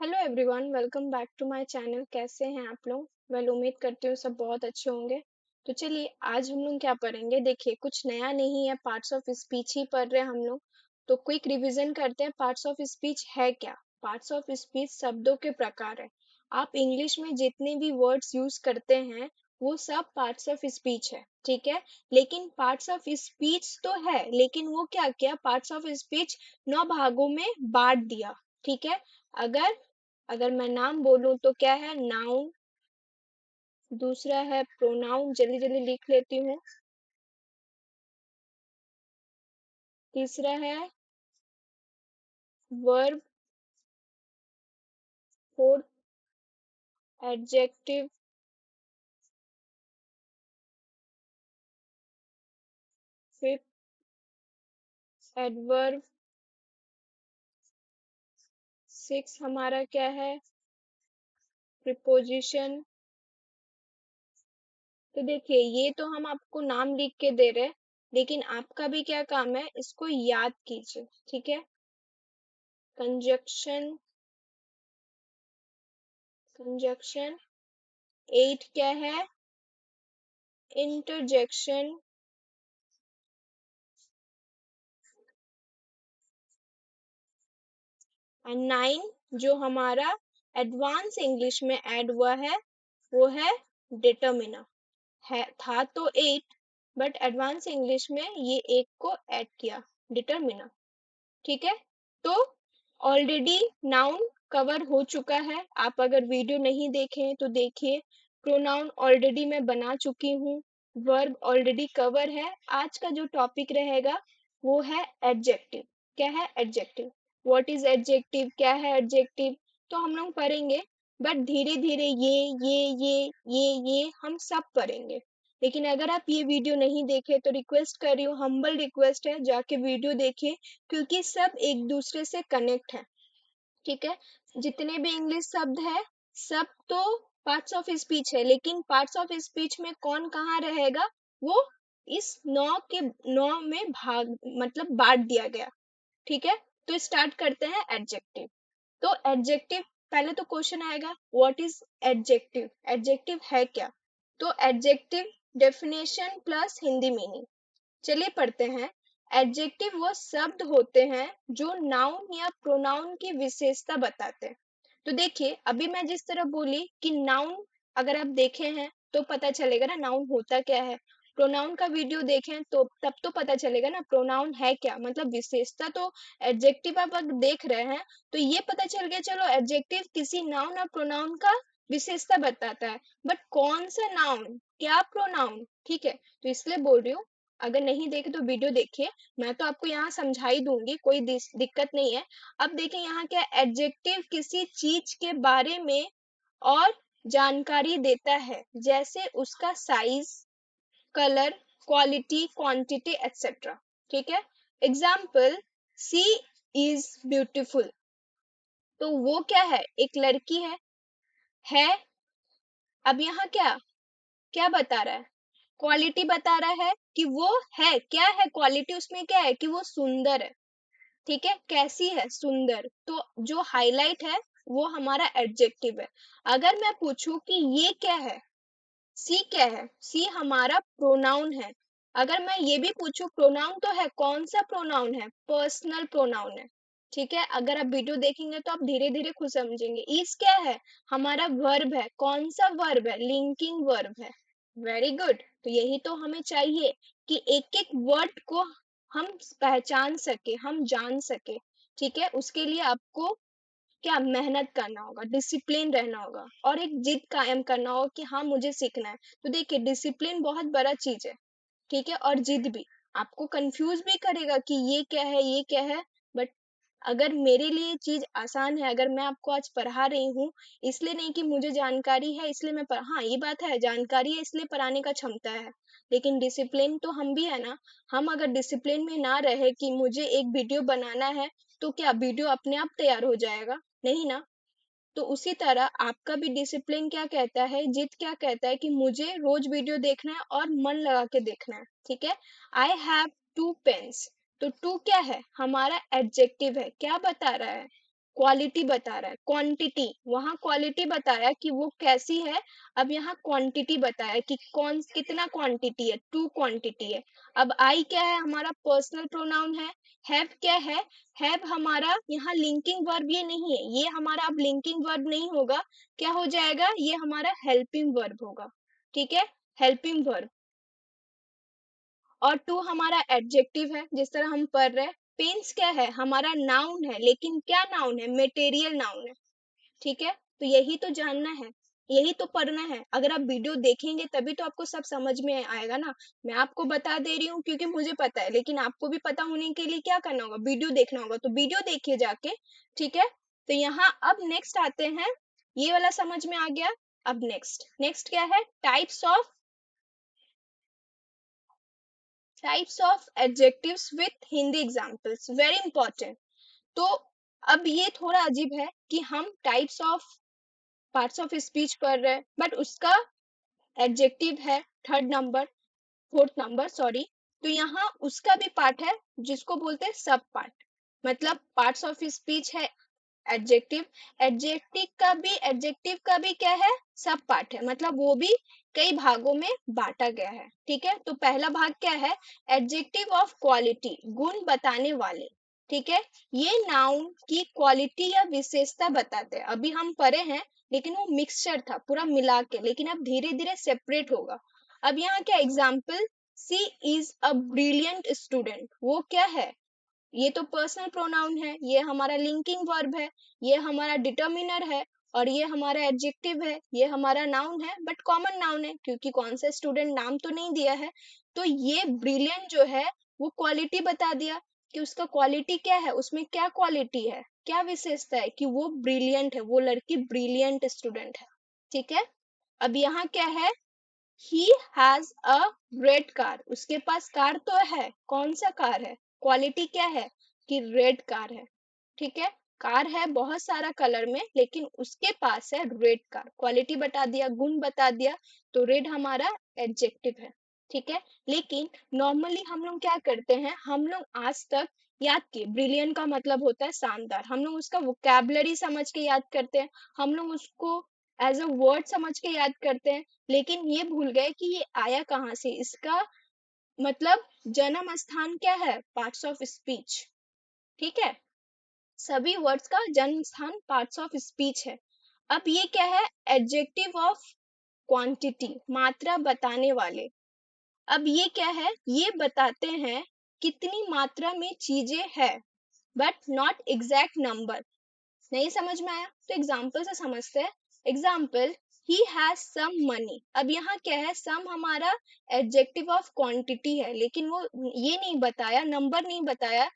Hello everyone, welcome back to my channel. कैसे हैं आप लोग? उम्मीद करती हूँ सब बहुत अच्छे होंगे। तो चलिए आज हम लोग क्या पढ़ेंगे। देखिए कुछ नया नहीं है, पार्ट्स ऑफ स्पीच ही पढ़ रहे हैं हम लोग। तो क्विक रिवीजन करते हैं। पार्ट्स ऑफ स्पीच है क्या? पार्ट्स ऑफ स्पीच शब्दों के प्रकार है। आप इंग्लिश में जितने भी वर्ड्स यूज करते हैं वो सब पार्ट्स ऑफ स्पीच है, ठीक है। लेकिन पार्ट्स ऑफ स्पीच तो है, लेकिन वो क्या किया, पार्ट्स ऑफ स्पीच 9 भागों में बांट दिया, ठीक है। अगर अगर मैं नाम बोलूं तो क्या है, नाउन। दूसरा है प्रोनाउन, जल्दी जल्दी लिख लेती हूँ। तीसरा है verb. Fourth adjective. Fifth adverb. Six हमारा क्या है, प्रिपोजिशन। तो देखिए ये तो हम आपको नाम लिख के दे रहे हैं, लेकिन आपका भी क्या काम है, इसको याद कीजिए, ठीक है। कंजक्शन। कंजक्शन। एट क्या है, इंटरजेक्शन। एंड नाइन जो हमारा एडवांस इंग्लिश में ऐड हुआ है वो है डिटर्मिनर। है था तो एट, बट एडवांस इंग्लिश में ये एक को ऐड किया, डिटर्मिनर, ठीक है। तो ऑलरेडी नाउन कवर हो चुका है। आप अगर वीडियो नहीं देखे हैं तो देखिए। प्रोनाउन ऑलरेडी मैं बना चुकी हूँ। वर्ब ऑलरेडी कवर है। आज का जो टॉपिक रहेगा वो है एडजेक्टिव। क्या है एडजेक्टिव? व्हाट इज एडजेक्टिव, क्या है एडजेक्टिव, तो हम लोग पढ़ेंगे। बट धीरे धीरे ये हम सब पढ़ेंगे। लेकिन अगर आप ये वीडियो नहीं देखे तो रिक्वेस्ट कर रही हूँ, हम्बल रिक्वेस्ट है, जाके वीडियो देखिए, क्योंकि सब एक दूसरे से कनेक्ट है, ठीक है। जितने भी इंग्लिश शब्द है सब तो पार्ट्स ऑफ स्पीच है, लेकिन पार्ट्स ऑफ स्पीच में कौन कहाँ रहेगा, वो इस 9 में भाग मतलब बांट दिया गया, ठीक है। तो स्टार्ट करते हैं एडजेक्टिव। तो एडजेक्टिव, पहले तो क्वेश्चन आएगा व्हाट इज एडजेक्टिव, एडजेक्टिव है क्या। तो adjective definition plus Hindi meaning, चलिए पढ़ते हैं। एडजेक्टिव वो शब्द होते हैं जो नाउन या प्रोनाउन की विशेषता बताते हैं। तो देखिए अभी मैं जिस तरह बोली कि नाउन, अगर आप देखे हैं तो पता चलेगा ना नाउन होता क्या है। प्रोनाउन का वीडियो देखें तो तब तो पता चलेगा ना प्रोनाउन है क्या, मतलब विशेषता। तो एडजेक्टिव आप अगर देख रहे हैं तो ये पता चल गया, चलो एडजेक्टिव किसी नाउन और प्रोनाउन का विशेषता बताता है। बट कौन सा नाउन, क्या प्रोनाउन, ठीक है। तो इसलिए बोल रही हूँ, अगर नहीं देखे तो वीडियो देखिए। मैं तो आपको यहाँ समझा ही दूंगी, कोई दिक्कत नहीं है। अब देखें यहाँ क्या, एडजेक्टिव किसी चीज के बारे में और जानकारी देता है, जैसे उसका size, colour, quality, quantity etcetera, ठीक है। Example, she is beautiful. तो वो क्या है, एक लड़की है। अब यहाँ क्या क्या बता रहा है, क्वालिटी बता रहा है कि वो है, क्या है क्वालिटी उसमें, क्या है कि वो सुंदर है, ठीक है। कैसी है, सुंदर। तो जो हाईलाइट है वो हमारा एडजेक्टिव है। अगर मैं पूछूं कि ये क्या है, सी क्या है, सी हमारा प्रोनाउन है। अगर मैं ये भी पूछूं, प्रोनाउन तो है, कौन सा प्रोनाउन है, पर्सनल प्रोनाउन है, ठीक है। अगर आप वीडियो देखेंगे तो आप धीरे धीरे खुद समझेंगे। इस क्या है, हमारा वर्ब है, कौन सा वर्ब है, लिंकिंग वर्ब है। Very good. तो यही तो हमें चाहिए कि एक एक वर्ड को हम पहचान सके, हम जान सके, ठीक है। उसके लिए आपको क्या मेहनत करना होगा, डिसिप्लिन रहना होगा, और एक जिद कायम करना होगा कि हाँ मुझे सीखना है। तो देखिए डिसिप्लिन बहुत बड़ा चीज है, ठीक है, और जिद भी। आपको कंफ्यूज भी करेगा कि ये क्या है, ये क्या है। बट अगर मेरे लिए चीज आसान है, अगर मैं आपको आज पढ़ा रही हूँ, इसलिए नहीं कि मुझे जानकारी है इसलिए मैं हाँ ये बात है, जानकारी है इसलिए पढ़ाने का क्षमता है, लेकिन डिसिप्लिन तो हम भी है ना। हम अगर डिसिप्लिन में ना रहे कि मुझे एक वीडियो बनाना है, तो क्या वीडियो अपने आप तैयार हो जाएगा, नहीं ना। तो उसी तरह आपका भी डिसिप्लिन क्या कहता है, जिद क्या कहता है कि मुझे रोज वीडियो देखना है और मन लगा के देखना है, ठीक है। I have 2 pens. तो टू क्या है, हमारा एडजेक्टिव है, क्या बता रहा है, क्वालिटी बता रहा है, क्वांटिटी, वहां क्वालिटी बताया कि वो कैसी है, अब यहाँ क्वांटिटी बताया कि कौन कितना क्वांटिटी है, टू क्वांटिटी है। अब आई क्या है, हमारा पर्सनल प्रोनाउन है। हैव क्या है, हैव हमारा यहाँ लिंकिंग वर्ब ये नहीं है, ये हमारा अब लिंकिंग वर्ब नहीं होगा, क्या हो जाएगा, ये हमारा हेल्पिंग वर्ब होगा। ठीक है, हेल्पिंग वर्ब। और टू हमारा एडजेक्टिव है, जिस तरह हम पढ़ रहे हैं। पेन्स क्या है, हमारा नाउन है, लेकिन क्या नाउन है, मेटेरियल नाउन है। ठीक है, तो यही तो जानना है, यही तो पढ़ना है। अगर आप वीडियो देखेंगे तभी तो आपको सब समझ में आएगा ना। मैं आपको बता दे रही हूँ क्योंकि मुझे पता है, लेकिन आपको भी पता होने के लिए क्या करना होगा, वीडियो देखना होगा, तो वीडियो देखिए जाके। ठीक है, तो यहाँ अब नेक्स्ट आते हैं, ये वाला समझ में आ गया। अब नेक्स्ट नेक्स्ट क्या है, types of adjectives with Hindi examples, very important. तो अब ये थोड़ा अजीब है कि हम types of parts of speech पढ़ रहे हैं, बट उसका एडजेक्टिव है third number, fourth number sorry. तो यहाँ उसका भी पार्ट है, जिसको बोलते हैं सब पार्ट, मतलब पार्ट्स ऑफ स्पीच है एडजेक्टिव, एडजेक्टिव का भी क्या है, सब पार्ट है, मतलब वो भी कई भागों में बांटा गया है। ठीक है, तो पहला भाग क्या है, एडजेक्टिव ऑफ क्वालिटी, गुण बताने वाले। ठीक है, ये नाउन की क्वालिटी या विशेषता बताते हैं। अभी हम पढ़े हैं, लेकिन वो मिक्सचर था पूरा मिला के, लेकिन अब धीरे धीरे सेपरेट होगा। अब यहाँ क्या example, she is a brilliant student, वो क्या है, ये तो पर्सनल प्रोनाउन है, ये हमारा लिंकिंग वर्ब है, ये हमारा डिटर्मिनर है, और ये हमारा एडजेक्टिव है, ये हमारा नाउन है, बट कॉमन नाउन है क्योंकि कौन सा स्टूडेंट नाम तो नहीं दिया है। तो ये ब्रिलियंट जो है वो क्वालिटी बता दिया कि उसका क्वालिटी क्या है, उसमें क्या क्वालिटी है, क्या विशेषता है कि वो ब्रिलियंट है, वो लड़की ब्रिलियंट स्टूडेंट है। ठीक है, अब यहाँ क्या है, he has a red car, उसके पास कार तो है, कौन सा कार है, क्वालिटी क्या है कि रेड कार है। ठीक है, कार है बहुत सारा कलर में, लेकिन उसके पास है रेड कार, क्वालिटी बता दिया, गुण बता दिया, तो रेड हमारा एडजेक्टिव है। ठीक है, लेकिन नॉर्मली हम लोग क्या करते हैं, हम लोग आज तक याद किए ब्रिलियंट का मतलब होता है शानदार, हम लोग उसका वोकैबुलरी समझ के याद करते हैं, हम लोग उसको एज अ वर्ड समझ के याद करते हैं, लेकिन ये भूल गए कि ये आया कहाँ से, इसका मतलब जन्म स्थान क्या है, पार्ट्स ऑफ स्पीच। ठीक है, सभी वर्ड्स का जन्म स्थान पार्ट्स ऑफ स्पीच है। अब ये क्या है, एडजेक्टिव ऑफ क्वांटिटी, मात्रा बताने वाले। अब ये क्या है, ये बताते हैं कितनी मात्रा में चीजें है, बट नॉट एग्जैक्ट नंबर। नहीं समझ में आया तो एग्जाम्पल से समझते हैं। Example, he has some money, अब यहाँ क्या है, सम हमारा एडजेक्टिव ऑफ क्वांटिटी है, लेकिन वो ये नहीं बताया, नंबर नहीं बताया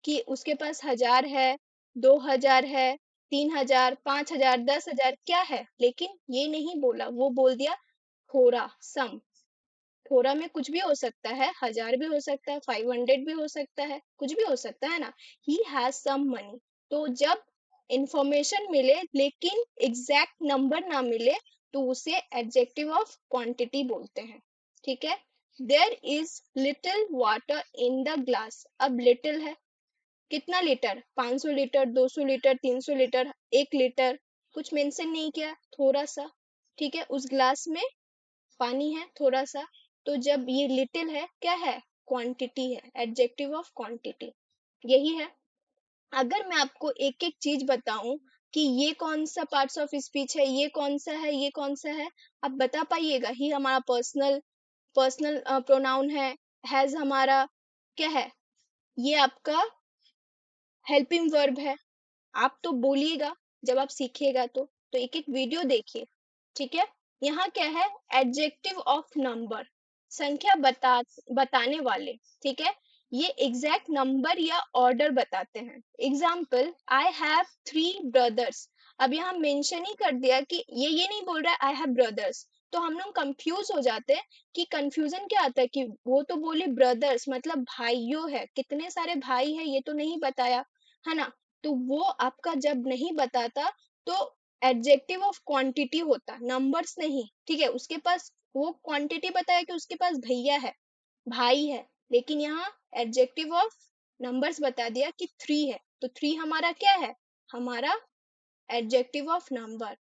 कि उसके पास 1000 है, 2000 है, 3000, 5000, 10,000 क्या है, लेकिन ये नहीं बोला, वो बोल दिया थोड़ा, सम। थोड़ा में कुछ भी हो सकता है, 1000 भी हो सकता है, 500 भी हो सकता है, कुछ भी हो सकता है ना। ही हैज सम मनी, तो जब इंफॉर्मेशन मिले लेकिन एग्जैक्ट नंबर ना मिले, तो उसे एडजेक्टिव ऑफ क्वांटिटी बोलते हैं। ठीक है, there is little water in the glass, अब लिटिल है, कितना litre, 500 litre, 200 litre, 300 litre, 1 litre, कुछ मेंशन नहीं किया, थोड़ा सा। ठीक है, उस ग्लास में पानी है थोड़ा सा, तो जब ये लिटिल है क्या है, क्वांटिटी है, एडजेक्टिव ऑफ क्वांटिटी, यही है। अगर मैं आपको एक एक चीज बताऊं कि ये कौन सा पार्ट्स ऑफ स्पीच है, ये कौन सा है, ये कौन सा है, आप बता पाइएगा। ही हमारा पर्सनल पर्सनल प्रोनाउन हैज हमारा क्या है, ये आपका हेल्पिंग वर्ब है। आप तो बोलिएगा जब आप सीखिएगा, तो एक एक वीडियो देखिए। ठीक है, यहाँ क्या है, एडजेक्टिव ऑफ नंबर, संख्या बताने वाले। ठीक है, ये एग्जैक्ट नंबर या ऑर्डर बताते हैं। एग्जाम्पल, आई हैव 3 ब्रदर्स, अब यहाँ मेंशन ही कर दिया कि ये नहीं बोल रहा है आई हैव ब्रदर्स, तो हम लोग कंफ्यूज हो जाते हैं कि कंफ्यूजन क्या आता है कि वो तो बोली ब्रदर्स मतलब भाइयों है, कितने सारे भाई है ये तो नहीं बताया, है ना। तो वो आपका जब नहीं बताता तो एडजेक्टिव ऑफ क्वांटिटी होता, नंबर्स नहीं। ठीक है, उसके पास वो क्वांटिटी बताया कि उसके पास भैया है, भाई है, लेकिन यहाँ एडजेक्टिव ऑफ नंबर्स बता दिया कि 3 है, तो 3 हमारा क्या है, हमारा adjective of number.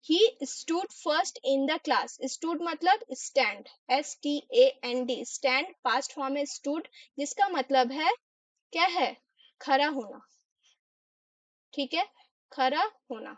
He stood first in the class, stood मतलब stand, STAND, stand past form है स्टूड, जिसका मतलब है क्या है, खड़ा होना, ठीक है, खड़ा होना।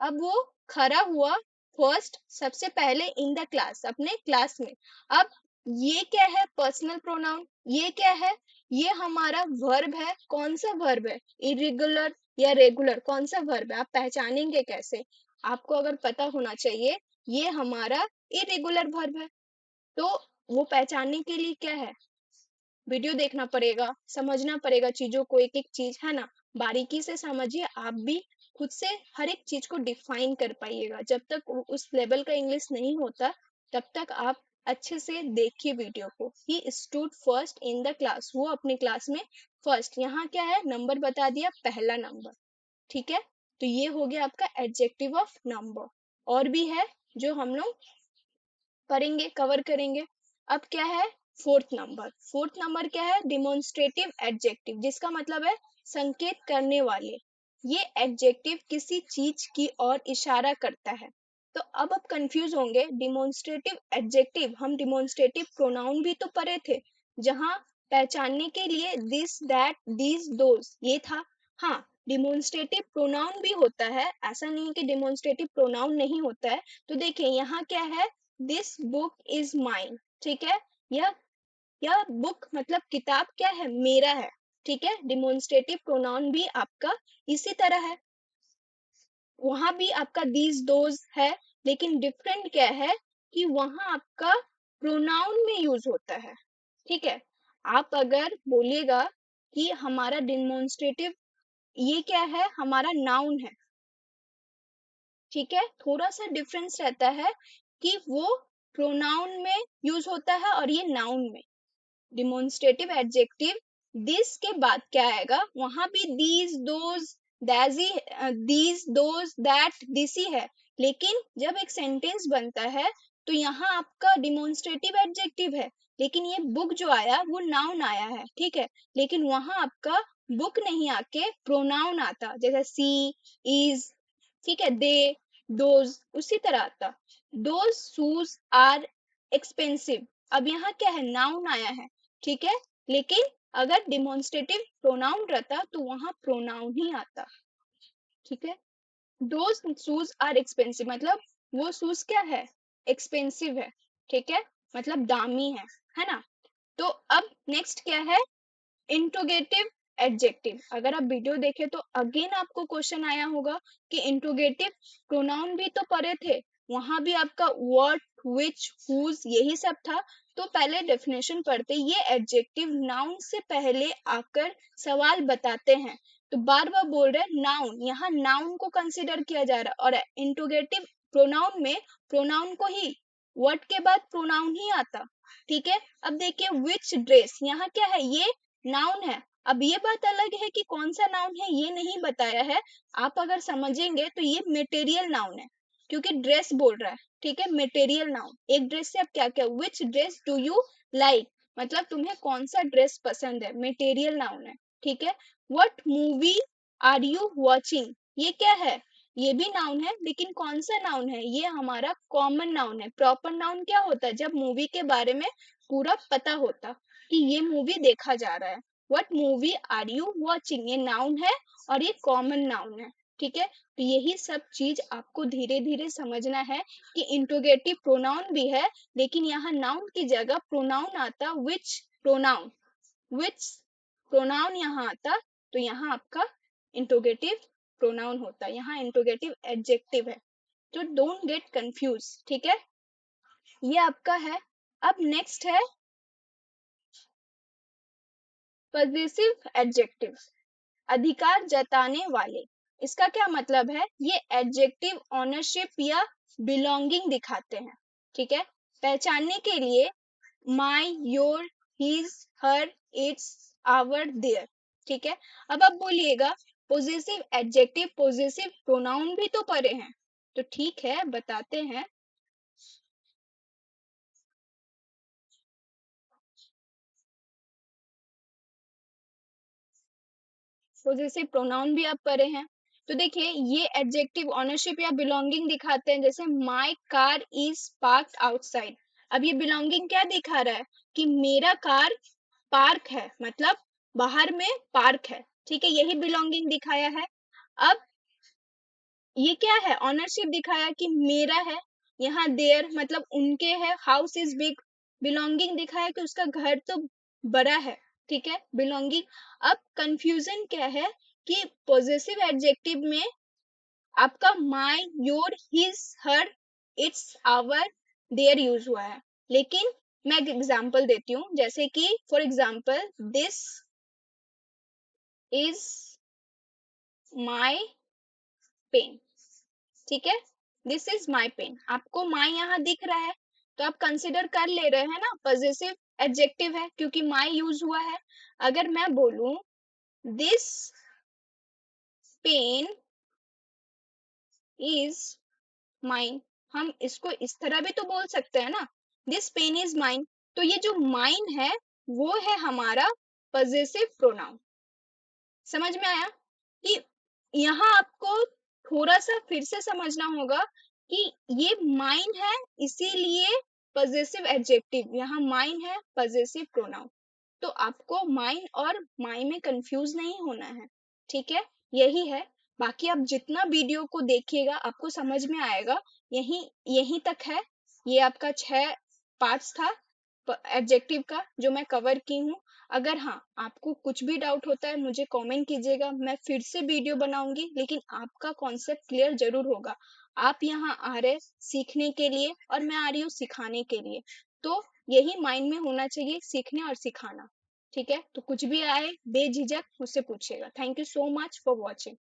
अब वो खड़ा हुआ फर्स्ट, सबसे पहले इन द क्लास, अपने क्लास में। अब ये क्या है, पर्सनल प्रोनाउन, ये क्या है, ये हमारा वर्ब है। कौन सा वर्ब है, इरेगुलर या रेगुलर, कौन सा वर्ब है, आप पहचानेंगे कैसे, आपको अगर पता होना चाहिए ये हमारा इरेगुलर वर्ब है। तो वो पहचानने के लिए क्या है, वीडियो देखना पड़ेगा, समझना पड़ेगा चीजों को, एक एक चीज है ना, बारीकी से समझिए, आप भी खुद से हर एक चीज को डिफाइन कर पाइएगा। जब तक उस लेवल का इंग्लिश नहीं होता तब तक आप अच्छे से देखिए वीडियो को। ही stood first in the class, वो अपनी क्लास में फर्स्ट, यहाँ क्या है, नंबर बता दिया, पहला नंबर, ठीक है। तो ये हो गया आपका एडजेक्टिव ऑफ नंबर। और भी है जो हम लोग पढ़ेंगे, कवर करेंगे। अब क्या है, फोर्थ नंबर, फोर्थ नंबर क्या है, डिमोन्स्ट्रेटिव एडजेक्टिव, जिसका मतलब है संकेत करने वाले। ये एडजेक्टिव किसी चीज की ओर इशारा करता है। तो अब आप कंफ्यूज होंगे, डिमोन्स्ट्रेटिव एडजेक्टिव, हम डिमोन्स्ट्रेटिव प्रोनाउन भी तो पढ़े थे, जहां पहचानने के लिए दिस दैट दीज दोज ये था। हाँ, डिमोन्स्ट्रेटिव प्रोनाउन भी होता है, ऐसा नहीं है कि डिमोन्स्ट्रेटिव प्रोनाउन नहीं होता है। तो देखिए यहाँ क्या है, दिस बुक इज माइन, ठीक है, यह बुक मतलब किताब क्या है, मेरा है, ठीक है। डिमोन्स्ट्रेटिव प्रोनाउन भी आपका इसी तरह है, वहां भी आपका दीज दोज है, लेकिन डिफरेंट क्या है कि वहां आपका प्रोनाउन में यूज होता है, ठीक है। आप अगर बोलिएगा कि हमारा डिमोन्स्ट्रेटिव ये क्या है, हमारा नाउन है, ठीक है, थोड़ा सा डिफरेंस रहता है कि वो प्रोनाउन में यूज होता है और ये नाउन में। डिमोन्स्ट्रेटिव एडजेक्टिव दिस के बाद क्या आएगा, वहां भी दीज दोज दैजी, दीज दोज दैट दिस ही है, लेकिन जब एक सेंटेंस बनता है तो यहाँ आपका डिमोन्स्ट्रेटिव एडजेक्टिव है, लेकिन ये बुक जो आया वो नाउन आया है, ठीक है। लेकिन वहां आपका बुक नहीं आके प्रोनाउन आता, जैसे सी, इज, ठीक है, दे, दोज, उसी तरह आता, दोज शूज आर एक्सपेंसिव। अब यहाँ क्या है, नाउन आया है, ठीक है, लेकिन अगर डिमोन्स्ट्रेटिव प्रोनाउन रहता तो वहां प्रोनाउन ही आता, ठीक है। दोज शूज आर एक्सपेंसिव मतलब वो शूज क्या है, एक्सपेंसिव है, ठीक है, मतलब दामी है ना। तो अब नेक्स्ट क्या है, इंट्रोगेटिव एडजेक्टिव। अगर आप वीडियो देखें तो अगेन आपको क्वेश्चन आया होगा कि इंट्रोगेटिव प्रोनाउन भी तो पढ़े थे, वहां भी आपका व्हाट, व्हिच, हुज यही सब था। तो पहले डेफिनेशन पढ़ते, ये एडजेक्टिव नाउन से पहले आकर सवाल बताते हैं। तो बार बार बोल रहे नाउन, यहाँ नाउन को कंसिडर किया जा रहा है, और इंट्रोगेटिव प्रोनाउन में प्रोनाउन को ही, वर्ड के बाद प्रोनाउन ही आता, ठीक है। अब देखिए विच ड्रेस, यहाँ क्या है, ये नाउन है। अब ये बात अलग है कि कौन सा नाउन है ये नहीं बताया है, आप अगर समझेंगे तो ये मटेरियल नाउन है, क्योंकि ड्रेस बोल रहा है, ठीक है, मटेरियल नाउन। एक ड्रेस से आप क्या क्या, विच ड्रेस डू यू लाइक, मतलब तुम्हें कौन सा ड्रेस पसंद है, मटेरियल नाउन है, ठीक है। What movie are you watching, ये क्या है, ये भी नाउन है, लेकिन कौन सा नाउन है, ये हमारा कॉमन नाउन है। प्रॉपर नाउन क्या होता है, जब मूवी के बारे में पूरा पता होता कि ये मूवी देखा जा रहा है। What movie are you watching, ये नाउन है और ये कॉमन नाउन है, ठीक है। तो यही सब चीज आपको धीरे धीरे समझना है कि इंट्रोगेटिव प्रोनाउन भी है, लेकिन यहाँ नाउन की जगह प्रोनाउन आता, विच प्रोनाउन, विच प्रोनाउन यहाँ आता, तो यहाँ आपका इंट्रोगेटिव प्रोनाउन होता है, यहाँ इंट्रोगेटिव एडजेक्टिव है। तो डोंट गेट कंफ्यूज, ठीक है, ये आपका है। अब नेक्स्ट है पजेसिव एडजेक्टिव, अधिकार जताने वाले। इसका क्या मतलब है, ये एडजेक्टिव ओनरशिप या बिलोंगिंग दिखाते हैं, ठीक है, पहचानने के लिए my, your, his, her, its, our, their, ठीक है। अब आप बोलिएगा पोजेसिव एडजेक्टिव, पोजेसिव प्रोनाउन भी तो पढ़े हैं, तो ठीक है बताते हैं। पोजेसिव प्रोनाउन भी आप पढ़े हैं। तो देखिए ये एडजेक्टिव ऑनरशिप या बिलोंगिंग दिखाते हैं, जैसे my car is parked outside. अब ये बिलोंगिंग क्या दिखा रहा है कि मेरा कार पार्क है, मतलब बाहर में पार्क है, ठीक है, यही बिलोंगिंग दिखाया है। अब ये क्या है, ऑनरशिप दिखाया कि मेरा है, यहाँ देयर मतलब उनके है, हाउस इज बिग, बिलोंगिंग दिखाया कि उसका घर तो बड़ा है, ठीक है, बिलोंगिंग। अब कंफ्यूजन क्या है कि पॉजेसिव एडजेक्टिव में आपका my, your, his, her, its, our, their use हुआ है। लेकिन मैं एक एग्जांपल देती हूँ, जैसे कि for example this is my pen, ठीक है, दिस इज माई पेन, आपको माई यहाँ दिख रहा है तो आप कंसिडर कर ले रहे हैं ना, पॉजेसिव एडजेक्टिव है क्योंकि माई यूज हुआ है। अगर मैं बोलूं दिस पेन इज माइन, हम इसको इस तरह भी तो बोल सकते हैं ना, दिस पेन इज माइन। तो ये जो माइन है वो है हमारा पॉजेसिव प्रोनाउन। समझ में आया कि यहाँ आपको थोड़ा सा फिर से समझना होगा कि ये माइन है, इसीलिए पॉजेसिव एडजेक्टिव, यहाँ माइन है पॉजेसिव प्रोनाउन। तो आपको माइन और माई में कंफ्यूज नहीं होना है, ठीक है, यही है। बाकी आप जितना वीडियो को देखिएगा आपको समझ में आएगा। यही यही तक है, ये आपका 6 पार्ट्स था एडजेक्टिव का जो मैं कवर की हूँ। अगर हाँ आपको कुछ भी डाउट होता है मुझे कमेंट कीजिएगा, मैं फिर से वीडियो बनाऊंगी, लेकिन आपका कॉन्सेप्ट क्लियर जरूर होगा। आप यहाँ आ रहे सीखने के लिए और मैं आ रही हूँ सिखाने के लिए, तो यही माइंड में होना चाहिए, सीखने और सिखाना। ठीक है, तो कुछ भी आए बेझिझक मुझसे पूछिएगा। Thank you so much for watching.